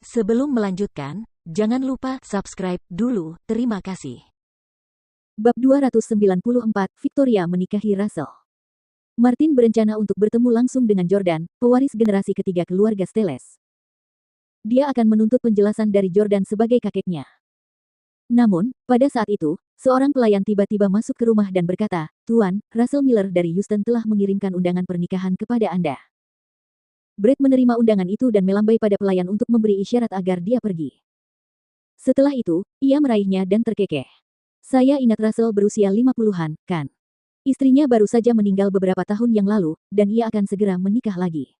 Sebelum melanjutkan, jangan lupa subscribe dulu, terima kasih. Bab 294, Victoria menikahi Russell. Martin berencana untuk bertemu langsung dengan Jordan, pewaris generasi ketiga keluarga Steles. Dia akan menuntut penjelasan dari Jordan sebagai kakeknya. Namun, pada saat itu, seorang pelayan tiba-tiba masuk ke rumah dan berkata, "Tuan, Russell Miller dari Houston telah mengirimkan undangan pernikahan kepada Anda." Brett menerima undangan itu dan melambai pada pelayan untuk memberi isyarat agar dia pergi. Setelah itu, ia meraihnya dan terkekeh. "Saya ingat Russell berusia 50-an, kan? Istrinya baru saja meninggal beberapa tahun yang lalu, dan ia akan segera menikah lagi.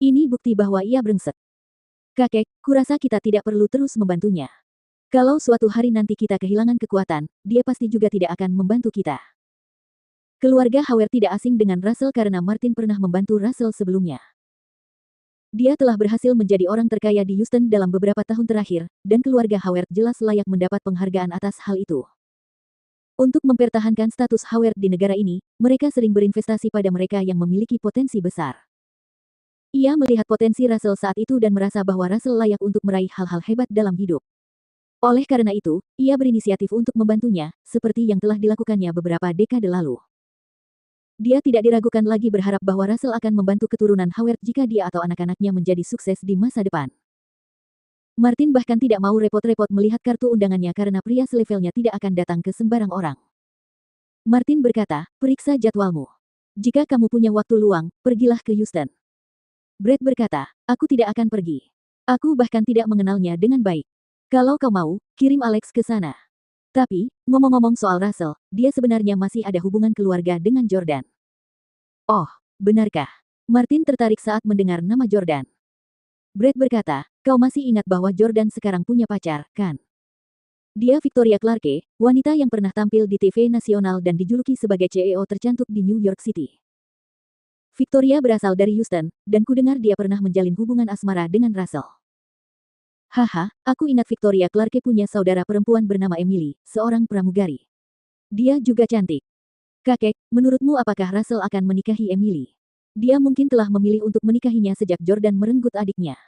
Ini bukti bahwa ia brengsek. Kakek, kurasa kita tidak perlu terus membantunya. Kalau suatu hari nanti kita kehilangan kekuatan, dia pasti juga tidak akan membantu kita." Keluarga Hauer tidak asing dengan Russell karena Martin pernah membantu Russell sebelumnya. Dia telah berhasil menjadi orang terkaya di Houston dalam beberapa tahun terakhir, dan keluarga Howard jelas layak mendapat penghargaan atas hal itu. Untuk mempertahankan status Howard di negara ini, mereka sering berinvestasi pada mereka yang memiliki potensi besar. Ia melihat potensi Russell saat itu dan merasa bahwa Russell layak untuk meraih hal-hal hebat dalam hidup. Oleh karena itu, ia berinisiatif untuk membantunya, seperti yang telah dilakukannya beberapa dekade lalu. Dia tidak diragukan lagi berharap bahwa Russell akan membantu keturunan Howard jika dia atau anak-anaknya menjadi sukses di masa depan. Martin bahkan tidak mau repot-repot melihat kartu undangannya karena pria selevelnya tidak akan datang ke sembarang orang. Martin berkata, "Periksa jadwalmu. Jika kamu punya waktu luang, pergilah ke Houston." Brett berkata, "Aku tidak akan pergi. Aku bahkan tidak mengenalnya dengan baik. Kalau kau mau, kirim Alex ke sana." Tapi, ngomong-ngomong soal Russell, dia sebenarnya masih ada hubungan keluarga dengan Jordan. "Oh, benarkah?" Martin tertarik saat mendengar nama Jordan. Brett berkata, "Kau masih ingat bahwa Jordan sekarang punya pacar, kan? Dia Victoria Clarke, wanita yang pernah tampil di TV nasional dan dijuluki sebagai CEO tercantik di New York City. Victoria berasal dari Houston, dan kudengar dia pernah menjalin hubungan asmara dengan Russell." "Haha, aku ingat Victoria Clarke punya saudara perempuan bernama Emily, seorang pramugari. Dia juga cantik. Kakek, menurutmu apakah Russell akan menikahi Emily? Dia mungkin telah memilih untuk menikahinya sejak Jordan merenggut adiknya.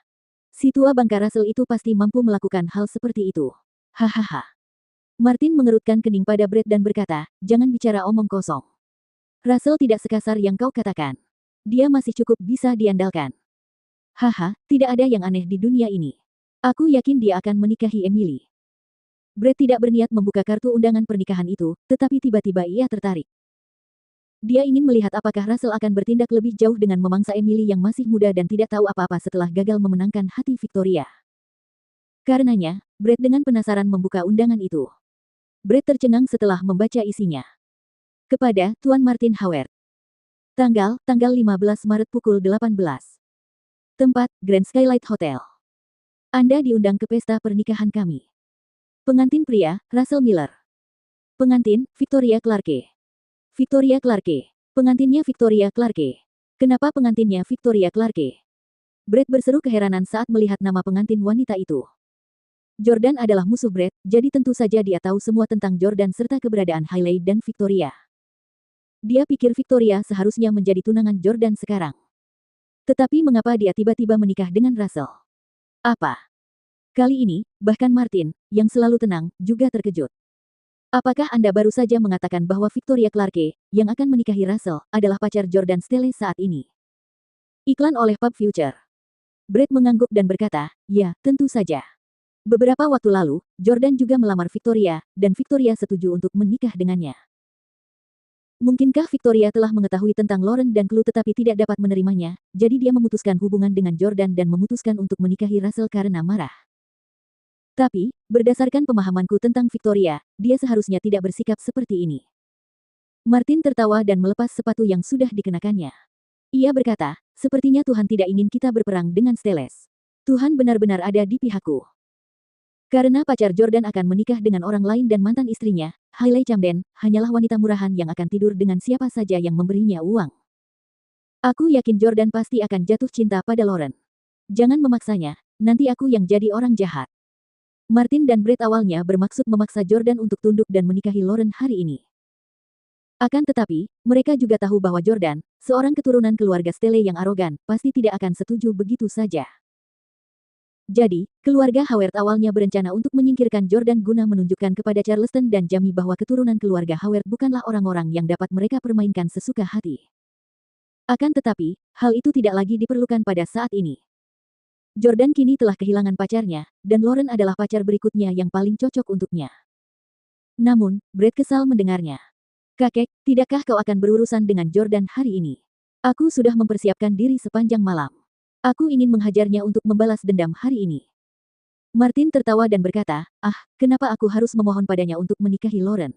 Si tua bangka Russell itu pasti mampu melakukan hal seperti itu. Hahaha." Martin mengerutkan kening pada Brett dan berkata, "Jangan bicara omong kosong. Russell tidak sekasar yang kau katakan. Dia masih cukup bisa diandalkan. Haha, tidak ada yang aneh di dunia ini. Aku yakin dia akan menikahi Emily." Brett tidak berniat membuka kartu undangan pernikahan itu, tetapi tiba-tiba ia tertarik. Dia ingin melihat apakah Russell akan bertindak lebih jauh dengan memangsa Emily yang masih muda dan tidak tahu apa-apa setelah gagal memenangkan hati Victoria. Karenanya, Brett dengan penasaran membuka undangan itu. Brett tercengang setelah membaca isinya. Kepada Tuan Martin Howard. Tanggal 15 Maret pukul 18. Tempat, Grand Skylight Hotel. Anda diundang ke pesta pernikahan kami. Pengantin pria, Russell Miller. Pengantin, Victoria Clarke. Victoria Clarke. Pengantinnya Victoria Clarke. Kenapa pengantinnya Victoria Clarke? Brett berseru keheranan saat melihat nama pengantin wanita itu. Jordan adalah musuh Brett, jadi tentu saja dia tahu semua tentang Jordan serta keberadaan Hailey dan Victoria. Dia pikir Victoria seharusnya menjadi tunangan Jordan sekarang. Tetapi mengapa dia tiba-tiba menikah dengan Russell? Apa? Kali ini, bahkan Martin, yang selalu tenang, juga terkejut. "Apakah Anda baru saja mengatakan bahwa Victoria Clarke, yang akan menikahi Russell, adalah pacar Jordan Steele saat ini?" Iklan oleh Pub Future. Brett mengangguk dan berkata, "Ya, tentu saja. Beberapa waktu lalu, Jordan juga melamar Victoria, dan Victoria setuju untuk menikah dengannya." Mungkinkah Victoria telah mengetahui tentang Lauren dan Chloe tetapi tidak dapat menerimanya, jadi dia memutuskan hubungan dengan Jordan dan memutuskan untuk menikahi Russell karena marah. Tapi, berdasarkan pemahamanku tentang Victoria, dia seharusnya tidak bersikap seperti ini. Martin tertawa dan melepas sepatu yang sudah dikenakannya. Ia berkata, "Sepertinya Tuhan tidak ingin kita berperang dengan Steles. Tuhan benar-benar ada di pihakku. Karena pacar Jordan akan menikah dengan orang lain dan mantan istrinya, Hailey Camden, hanyalah wanita murahan yang akan tidur dengan siapa saja yang memberinya uang. Aku yakin Jordan pasti akan jatuh cinta pada Lauren. Jangan memaksanya, nanti aku yang jadi orang jahat." Martin dan Brett awalnya bermaksud memaksa Jordan untuk tunduk dan menikahi Lauren hari ini. Akan tetapi, mereka juga tahu bahwa Jordan, seorang keturunan keluarga Steele yang arogan, pasti tidak akan setuju begitu saja. Jadi, keluarga Howard awalnya berencana untuk menyingkirkan Jordan guna menunjukkan kepada Charleston dan Jamie bahwa keturunan keluarga Howard bukanlah orang-orang yang dapat mereka permainkan sesuka hati. Akan tetapi, hal itu tidak lagi diperlukan pada saat ini. Jordan kini telah kehilangan pacarnya, dan Lauren adalah pacar berikutnya yang paling cocok untuknya. Namun, Brett kesal mendengarnya. Kakek, tidakkah kau akan berurusan dengan Jordan hari ini? Aku sudah mempersiapkan diri sepanjang malam. Aku ingin menghajarnya untuk membalas dendam hari ini. Martin tertawa dan berkata, kenapa aku harus memohon padanya untuk menikahi Lauren?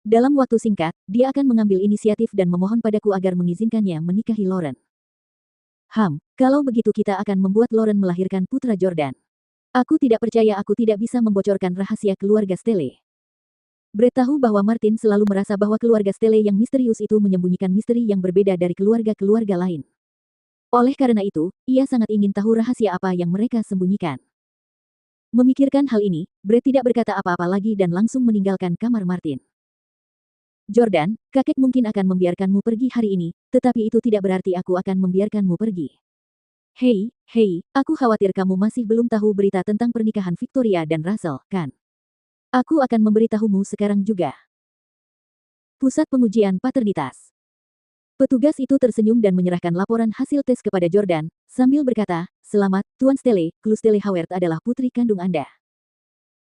Dalam waktu singkat, dia akan mengambil inisiatif dan memohon padaku agar mengizinkannya menikahi Lauren. Kalau begitu kita akan membuat Lauren melahirkan putra Jordan. Aku tidak percaya aku tidak bisa membocorkan rahasia keluarga Stelle. Brett tahu bahwa Martin selalu merasa bahwa keluarga Stelle yang misterius itu menyembunyikan misteri yang berbeda dari keluarga-keluarga lain. Oleh karena itu, ia sangat ingin tahu rahasia apa yang mereka sembunyikan. Memikirkan hal ini, Brett tidak berkata apa-apa lagi dan langsung meninggalkan kamar Martin. Jordan, kakek mungkin akan membiarkanmu pergi hari ini, tetapi itu tidak berarti aku akan membiarkanmu pergi. Hei, aku khawatir kamu masih belum tahu berita tentang pernikahan Victoria dan Russell, kan? Aku akan memberitahumu sekarang juga. Pusat Pengujian Paternitas. Petugas itu tersenyum dan menyerahkan laporan hasil tes kepada Jordan, sambil berkata, "Selamat, Tuan Stelle, Chloe Stelle Howard adalah putri kandung Anda."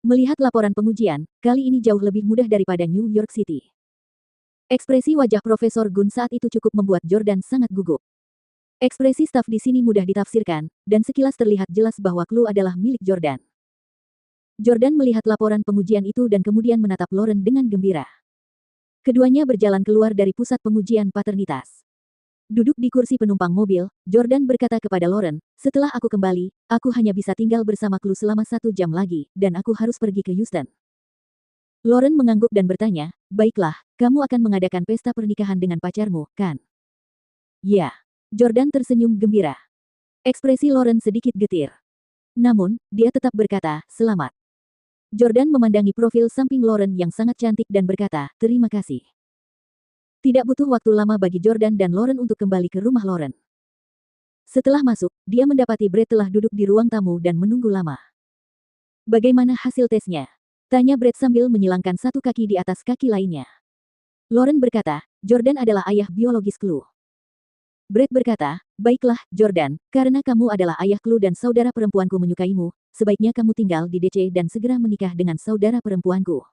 Melihat laporan pengujian, kali ini jauh lebih mudah daripada New York City. Ekspresi wajah Profesor Gunn saat itu cukup membuat Jordan sangat gugup. Ekspresi staf di sini mudah ditafsirkan, dan sekilas terlihat jelas bahwa Chloe adalah milik Jordan. Jordan melihat laporan pengujian itu dan kemudian menatap Lauren dengan gembira. Keduanya berjalan keluar dari pusat pengujian paternitas. Duduk di kursi penumpang mobil, Jordan berkata kepada Lauren, "Setelah aku kembali, aku hanya bisa tinggal bersama Chloe selama 1 jam lagi, dan aku harus pergi ke Houston." Lauren mengangguk dan bertanya, "Baiklah, kamu akan mengadakan pesta pernikahan dengan pacarmu, kan?" "Ya." Jordan tersenyum gembira. Ekspresi Lauren sedikit getir. Namun, dia tetap berkata, "Selamat." Jordan memandangi profil samping Lauren yang sangat cantik dan berkata, "Terima kasih." Tidak butuh waktu lama bagi Jordan dan Lauren untuk kembali ke rumah Lauren. Setelah masuk, dia mendapati Brett telah duduk di ruang tamu dan menunggu lama. "Bagaimana hasil tesnya?" tanya Brett sambil menyilangkan satu kaki di atas kaki lainnya. Lauren berkata, "Jordan adalah ayah biologis Chloe." Brett berkata, "Baiklah, Jordan, karena kamu adalah ayah Chloe dan saudara perempuanku menyukaimu, sebaiknya kamu tinggal di DC dan segera menikah dengan saudara perempuanku."